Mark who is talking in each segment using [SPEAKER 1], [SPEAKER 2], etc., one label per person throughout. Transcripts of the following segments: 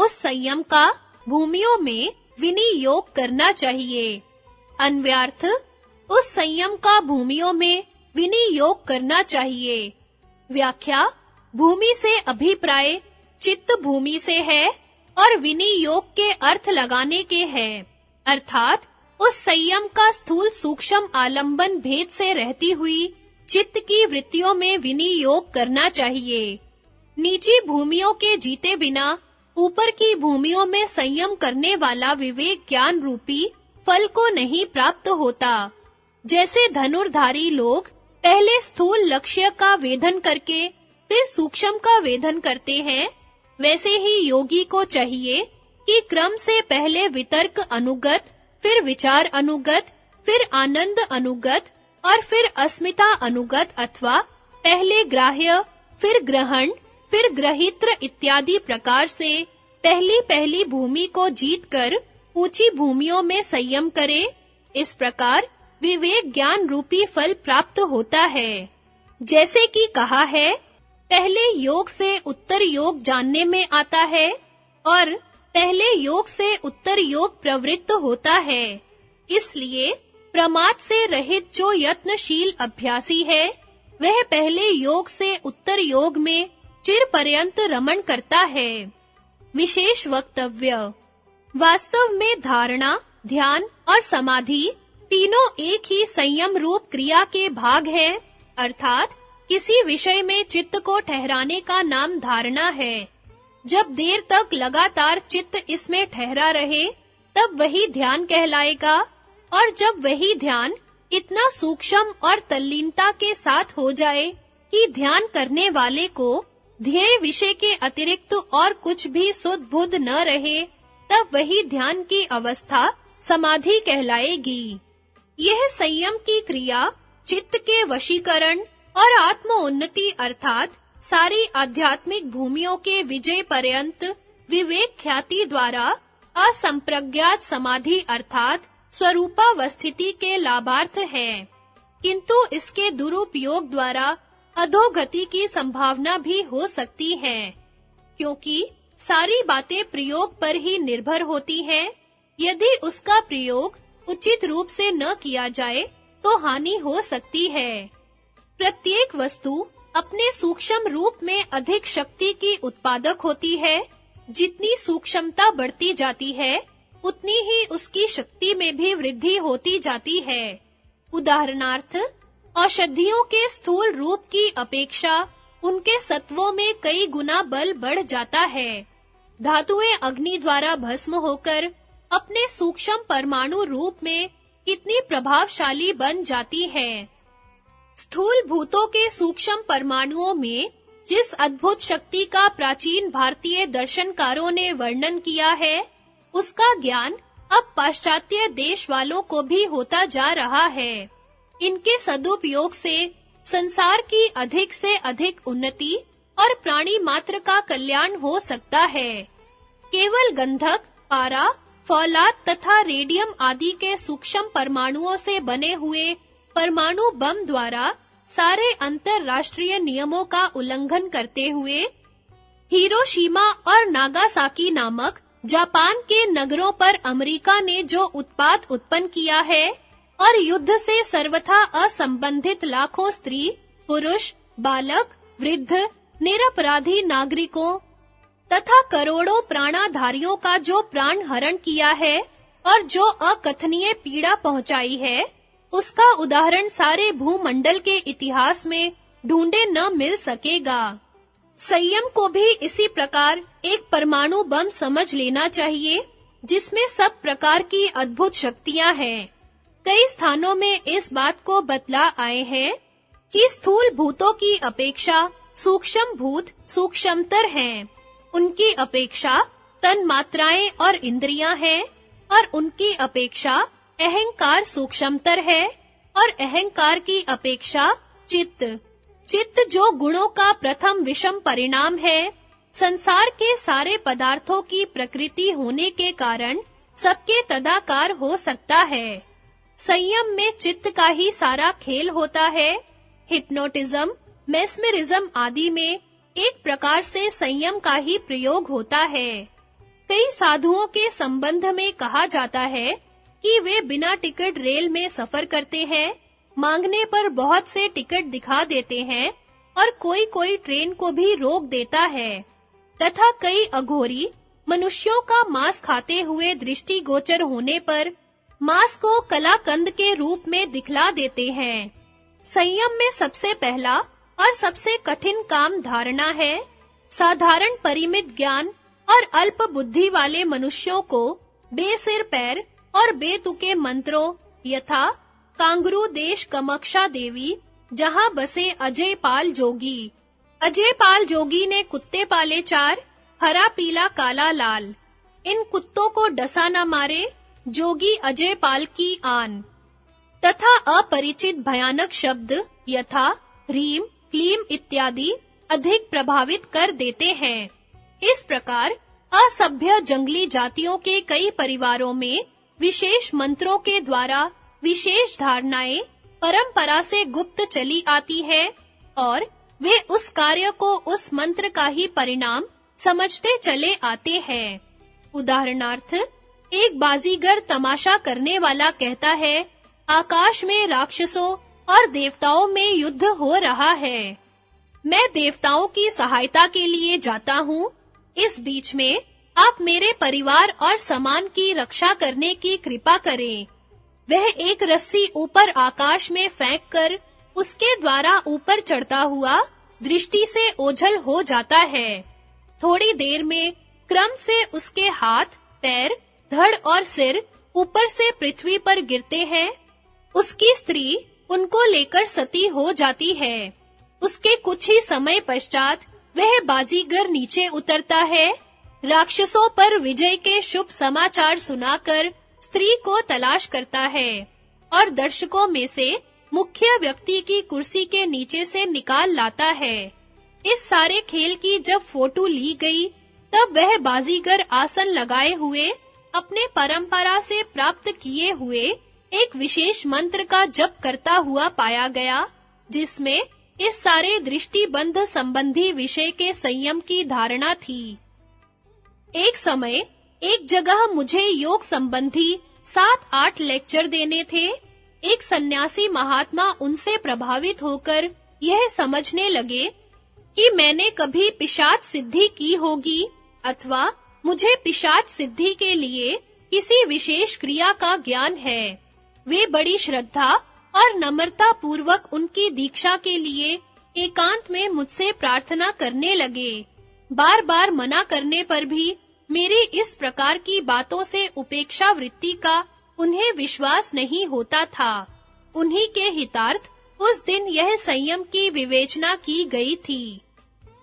[SPEAKER 1] उस संयम का भूमियों में विनियोग करना चाहिए। अन्वयार्थ, उस संयम का भूमियों में विनियोग करना चाहिए। व्याख्या, भूमि से अभिप्राय चित्त भूमि से है और विनियोग के अर्थ लगाने के हैं, अर्थात उस संयम का स्थूल सूक्ष्म आलंबन भेद से रहती हुई चित्त की वृत्तियों में विनियोग करना चाहिए। नीची भूमियों के जीते बिना ऊपर की भूमियों में संयम करने वाला विवेक ज्ञान रूपी फल को नहीं प्राप्त होता। जैसे धनुर्धारी लोग पहले स्थूल लक्ष्य का वेधन करके फिर सूक्ष्म का वेधन करते हैं, वैसे ही योगी को चाहिए कि क्रम से पहले वितर्क अनुगत, फिर विचार अनुगत, फिर आनंद अनुगत और फिर अस्मिता अनुगत अथवा पहले ग्राह्य, फिर ग्रहण, फिर ग्रहित्र इत्यादि प्रकार से पहली भूमि को जीतकर ऊंची भूमियों में संयम करे। इस प्रकार विवेक ज्ञान रूपी फल प्राप्त होता है। जैसे कि कहा है, पहले योग से उत्तर योग जानने में आता है और पहले योग से उत्तर योग प्रवृत्त होता है। इसलिए प्रमाद से रहित जो यत्नशील अभ्यासी है, वह पहले योग से उत्तर योग में चिर पर्यंत रमण करता है। विशेष वक्तव्य: वास्तव में धारणा, ध्यान और समाधि तीनों एक ही संयम रूप क्रिया के भाग हैं, अर्थात किसी विषय में चित्त को ठहराने का नाम धारणा है। जब देर तक लगातार चित्त इसमें ठहरा रहे, तब वही ध्यान कहलाएगा, और जब वही ध्यान इतना सूक्ष्म और तल्लीनता के साथ हो जाए कि ध्यान करने वाले को ध्येय विषय के अतिरिक्त और कुछ भी सुध बुध न रहे, तब वही ध्यान की अवस्था समाधि कहलाएगी। यह संयम की क्रिया चित्त के वशीकरण और आत्मोन्नति अर्थात सारी आध्यात्मिक भूमियों के विजय पर्यंत विवेक ख्याति द्वारा असंप्रज्ञात समाधि अर्थात स्वरूपावस्थिति के लाभार्थ है, किंतु इसके दुरुपयोग द्वारा अधोगति की संभावना भी हो सकती है, क्योंकि सारी बातें प्रयोग पर ही निर्भर होती हैं। यदि उसका प्रयोग उचित रूप से न किया जाए तो हानि हो सकती है। प्रत्येक वस्तु अपने सूक्ष्म रूप में अधिक शक्ति की उत्पादक होती है। जितनी सूक्ष्मता बढ़ती जाती है, उतनी ही उसकी शक्ति में भी वृद्धि होती जाती है। उदाहरणार्थ, औषधियों के स्थूल रूप की अपेक्षा उनके सत्वों में कई गुना बल बढ़ जाता है। धातुएं अग्नि द्वारा भस्म होकर अपने सूक्ष्म परमाणु रूप में कितनी प्रभावशाली बन जाती हैं। स्थूल भूतों के सूक्ष्म परमाणुओं में जिस अद्भुत शक्ति का प्राचीन भारतीय दर्शनकारों ने वर्णन किया है, उसका ज्ञान अब पाश्चात्य देश वालों को भी होता जा रहा है। इनके सदुपयोग से संसार की अधिक से अधिक उन्नति और प्राणी मात्र का कल्याण हो सकता है। केवल गंधक, पारा, फौलाद तथा रेडियम आदि के सूक्ष्म परमाणुओं से बने हुए परमाणु बम द्वारा सारे अंतरराष्ट्रीय नियमों का उल्लंघन करते हुए हिरोशिमा और नागासाकी नामक जापान के नगरों पर अमेरिका ने जो उत्पात उत्पन्न किया है और युद्ध से सर्वथा असंबंधित लाखों स्त्री, पुरुष, बालक, वृद्ध, निरपराधी नागरिकों तथा करोड़ों प्राणाधारियों का जो प्राण हरण किया है और जो अकथनीय पीड़ा पहुंचाई है, उसका उदाहरण सारे भूमंडल के इतिहास में ढूंढे न मिल सकेगा। संयम को भी इसी प्रकार एक परमाणु बम समझ लेना चाहिए, जिसमें सब प्रकार की अद्भुत शक्तियां हैं। कई स्थानों में इस बात को बतला आए हैं कि स्थूल भूतों की अपेक्षा सूक्ष्म भूत सूक्ष्मतर हैं। उनकी अपेक्षा तन मात्राएं और इंद्रियां हैं और उनकी अपेक्षा अहंकार सूक्ष्मतर है और अहंकार की अपेक्षा चित्त जो गुणों का प्रथम विषम परिणाम है। संसार के सारे पदार्थों की प्रकृति होने के कारण सबके तदाकार हो सकता है। संयम में चित्त का ही सारा खेल होता है। हिप्नोटिज्म, मेस्मेरिज्म आदि में एक प्रकार से संयम का ही प्रयोग होता है। कई साधुओं के संबंध में कहा जाता है कि वे बिना टिकट रेल में सफर करते हैं, मांगने पर बहुत से टिकट दिखा देते हैं और कोई-कोई ट्रेन को भी रोक देता है तथा कई अघोरी मनुष्यों का मांस खाते हुए दृष्टिगोचर होने पर मांस को कलाकंद के रूप में दिखला देते हैं। संयम में सबसे पहला और सबसे कठिन काम धारणा है। साधारण परिमित ज्ञान और अल्प बुद्धि वाले मनुष्यों को बेसिर पैर और बेतुके मंत्रों यथा कांगरू देश कमक्षा देवी जहां बसे अजय पाल जोगी। अजय पाल जोगी ने कुत्ते पाले 4, हरा पीला काला लाल। इन कुत्तों को डसा न मारे, जोगी अजय पाल की आन। तथा अपरिचित भयानक शब्द यथा ह्रीम क्लीम इत्यादि अधिक प्रभावित कर देते हैं। इस प्रकार असभ्य जंगली जातियों के कई परिवारों में विशेष मंत्रों के द्वारा विशेष धारणाएं परंपरा से गुप्त चली आती है और वे उस कार्य को उस मंत्र का ही परिणाम समझते चले आते हैं। उदाहरणार्थ, एक बाजीगर तमाशा करने वाला कहता है, आकाश में राक्षसों और देवताओं में युद्ध हो रहा है। मैं देवताओं की सहायता के लिए जाता हूँ। इस बीच में आप मेरे परिवार और सामान की रक्षा करने की कृपा करें। वह एक रस्सी ऊपर आकाश में फेंककर उसके द्वारा ऊपर चढ़ता हुआ दृष्टि से ओझल हो जाता है। थोड़ी देर में क्रम से उसके हाथ, पैर, धड़ और सिर ऊपर से पृथ्वी पर गिरते हैं। उसकी स्त्री उनको लेकर सती हो जाती है। उसके कुछ ही समय पश्चात वह बाजीगर नीचे उतरता है। राक्षसों पर विजय के शुभ समाचार सुनाकर स्त्री को तलाश करता है और दर्शकों में से मुख्य व्यक्ति की कुर्सी के नीचे से निकाल लाता है। इस सारे खेल की जब फोटो ली गई, तब वह बाजीगर आसन लगाए हुए अपने परंपरा से प्राप्त किए हुए एक विशेष मंत्र का जप करता हुआ पाया गया, जिसमें इस सारे दृष्टिबंध संबंधी विषय के संयम की धारणा थी। एक समय एक जगह मुझे योग संबंधी 7-8 लेक्चर देने थे। एक सन्यासी महात्मा उनसे प्रभावित होकर यह समझने लगे कि मैंने कभी पिशाच सिद्धि की होगी अथवा मुझे पिशाच सिद्धि के लिए किसी विशेष क्रिया का ज्ञान है। वे बड़ी श्रद्धा और नम्रता पूर्वक उनकी दीक्षा के लिए एकांत में मुझसे प्रार्थना करने लगे। बार-बार मना करने पर भी मेरी इस प्रकार की बातों से उपेक्षा वृत्ति का उन्हें विश्वास नहीं होता था। उन्हीं के हितार्थ उस दिन यह संयम की विवेचना की गई थी।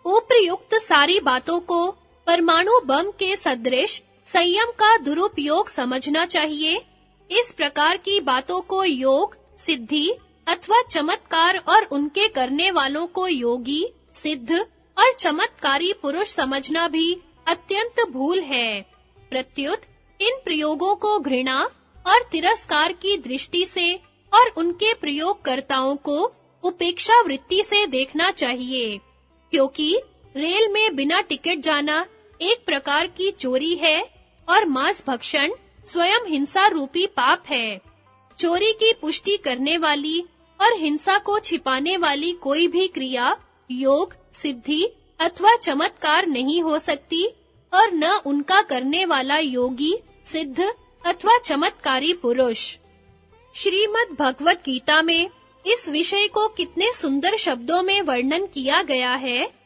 [SPEAKER 1] उपर्युक्त सारी बातों को परमाणु बम के सदृश संयम का दुरुपयोग समझना चाहिए। इस प्रकार की बातों को योग, सिद्धि अथवा चमत्कार और उनके करने वालों को योगी, सिद्ध और चमत्कारी पुरुष समझना भी अत्यंत भूल है। प्रत्युत इन प्रयोगों को घृणा और तिरस्कार की दृष्टि से और उनके प्रयोगकर्ताओं को उपेक्षा वृत्ति से देखना चाहिए, क्योंकि रेल में बिना टिकट जाना एक प्रकार की चोरी है और मांस भक्षण स्वयं हिंसा रूपी पाप है। चोरी की पुष्टि करने वाली और हिंसा को छिपाने वाली कोई भी क्रिया योग, सिद्धि अथवा चमत्कार नहीं हो सकती और न उनका करने वाला योगी, सिद्ध अथवा चमत्कारी पुरुष। श्रीमद् भगवत गीता में इस विषय को कितने सुंदर शब्दों में वर्णन किया गया है।